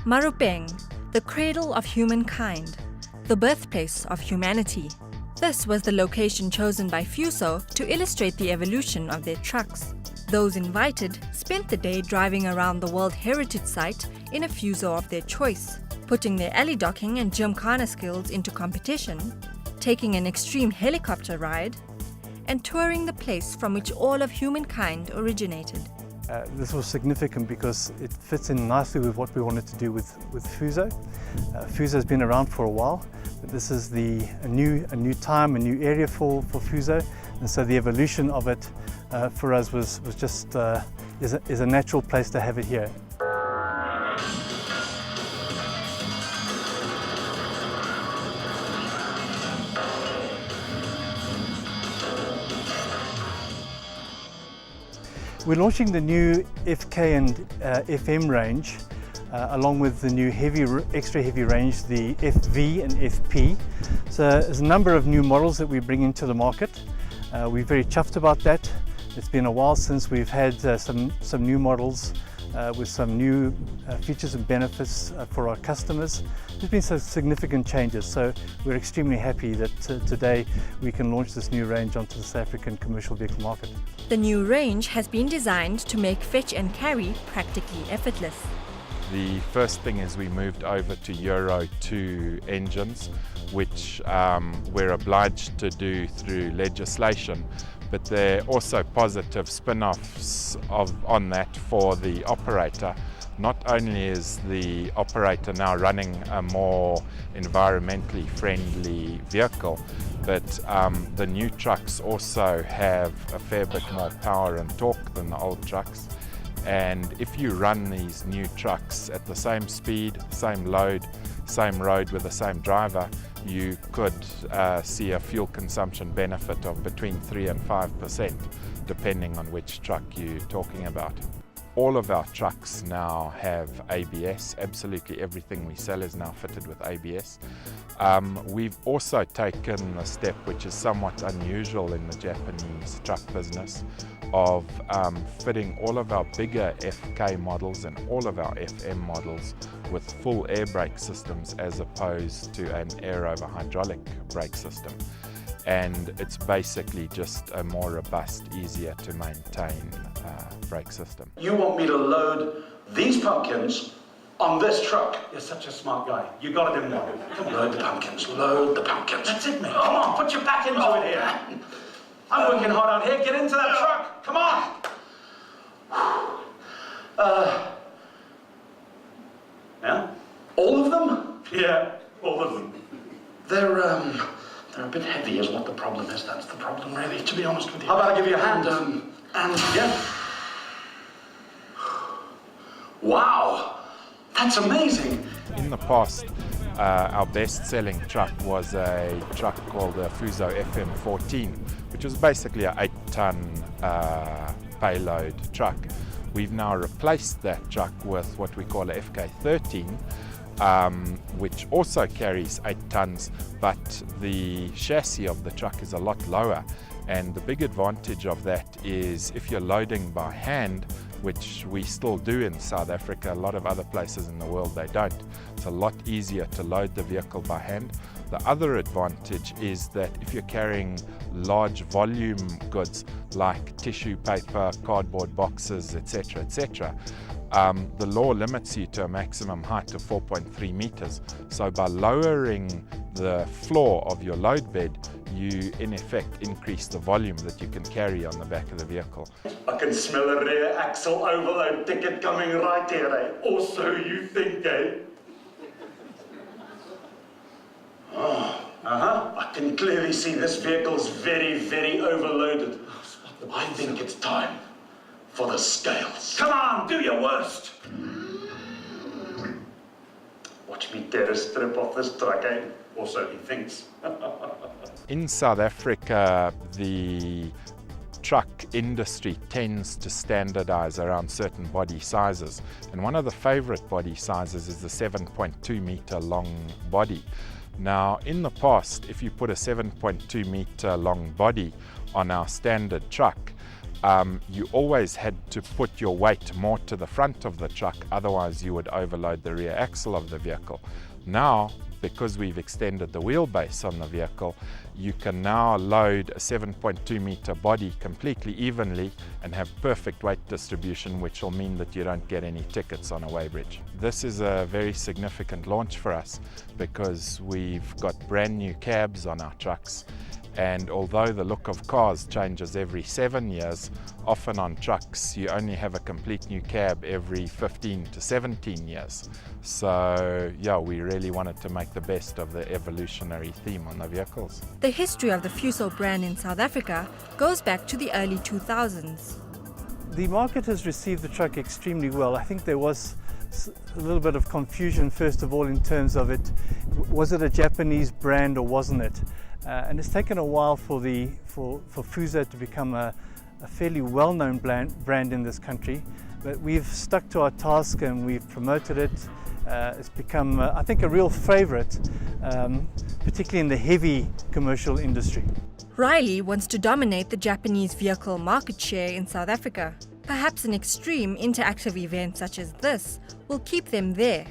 Marupeng, the cradle of humankind, the birthplace of humanity. This was the location chosen by Fuso to illustrate the evolution of their trucks. Those invited spent the day driving around the World Heritage Site in a Fuso of their choice, putting their alley docking and gymkhana skills into competition, taking an extreme helicopter ride, and touring the place from which all of humankind originated. This was significant because it fits in nicely with what we wanted to do with Fuso. Fuso has been around for a while, but this is a new time, a new area for Fuso, and so the evolution of it for us was just is a natural place to have it here. We're launching the new FK and FM range, along with the new extra heavy range, the FV and FP. So there's a number of new models that we bring into the market. We're very chuffed about that. It's been a while since we've had some new models with some new features and benefits for our customers. There's been some significant changes, so we're extremely happy that today we can launch this new range onto the South African commercial vehicle market. The new range has been designed to make fetch and carry practically effortless. The first thing is we moved over to Euro 2 engines, which we're obliged to do through legislation, but there are also positive spin-offs on that for the operator. Not only is the operator now running a more environmentally friendly vehicle, but the new trucks also have a fair bit more power and torque than the old trucks. And if you run these new trucks at the same speed, same load, same road with the same driver, you could see a fuel consumption benefit of between 3 and 5%, depending on which truck you're talking about. All of our trucks now have ABS. Absolutely everything we sell is now fitted with ABS. We've also taken a step which is somewhat unusual in the Japanese truck business of fitting all of our bigger FK models and all of our FM models with full air brake systems as opposed to an air-over hydraulic brake system. And it's basically just a more robust, easier to maintain brake system. You want me to load these pumpkins on this truck? You're such a smart guy. You got it in there. Come on, load the pumpkins, load the pumpkins. That's it, mate. Come on, put your back into it here. I'm working hard out here. Get into that truck. Come on. Yeah? All of them? Yeah, all of them. They're a bit heavy is what the problem is. That's the problem, really, to be honest with you. How about I give you a hand? Yeah. Wow, that's amazing. In the past, our best-selling truck was a truck called the Fuso FM14, which was basically an 8-ton payload truck. We've now replaced that truck with what we call a FK13, which also carries 8 tons, but the chassis of the truck is a lot lower. And the big advantage of that is if you're loading by hand, which we still do in South Africa, a lot of other places in the world they don't. It's a lot easier to load the vehicle by hand. The other advantage is that if you're carrying large volume goods like tissue paper, cardboard boxes, etc., etc., the law limits you to a maximum height of 4.3 meters. So by lowering the floor of your load bed, you in effect increase the volume that you can carry on the back of the vehicle. I can smell a rear axle overload ticket coming right here, eh? Or so you think, eh? I can clearly see this vehicle's very, very overloaded. I think it's time for the scales. Come on, do your worst. Watch me tear a strip off this truck, eh? Or so he thinks. In South Africa, the truck industry tends to standardize around certain body sizes. And one of the favorite body sizes is the 7.2 meter long body. Now, in the past, if you put a 7.2 meter long body on our standard truck, you always had to put your weight more to the front of the truck, otherwise you would overload the rear axle of the vehicle. Now, because we've extended the wheelbase on the vehicle, you can now load a 7.2 meter body completely evenly and have perfect weight distribution, which will mean that you don't get any tickets on a weighbridge. This is a very significant launch for us because we've got brand new cabs on our trucks. And although the look of cars changes every 7 years, often on trucks you only have a complete new cab every 15 to 17 years. So yeah, we really wanted to make the best of the evolutionary theme on the vehicles. The history of the Fuso brand in South Africa goes back to the early 2000s. The market has received the truck extremely well. I think there was a little bit of confusion first of all in terms of it. Was it a Japanese brand or wasn't it? And it's taken a while for Fuso to become a fairly well-known brand in this country, but we've stuck to our task and we've promoted it. It's become, I think, a real favorite, particularly in the heavy commercial industry. Riley wants to dominate the Japanese vehicle market share in South Africa. Perhaps an extreme interactive event such as this will keep them there.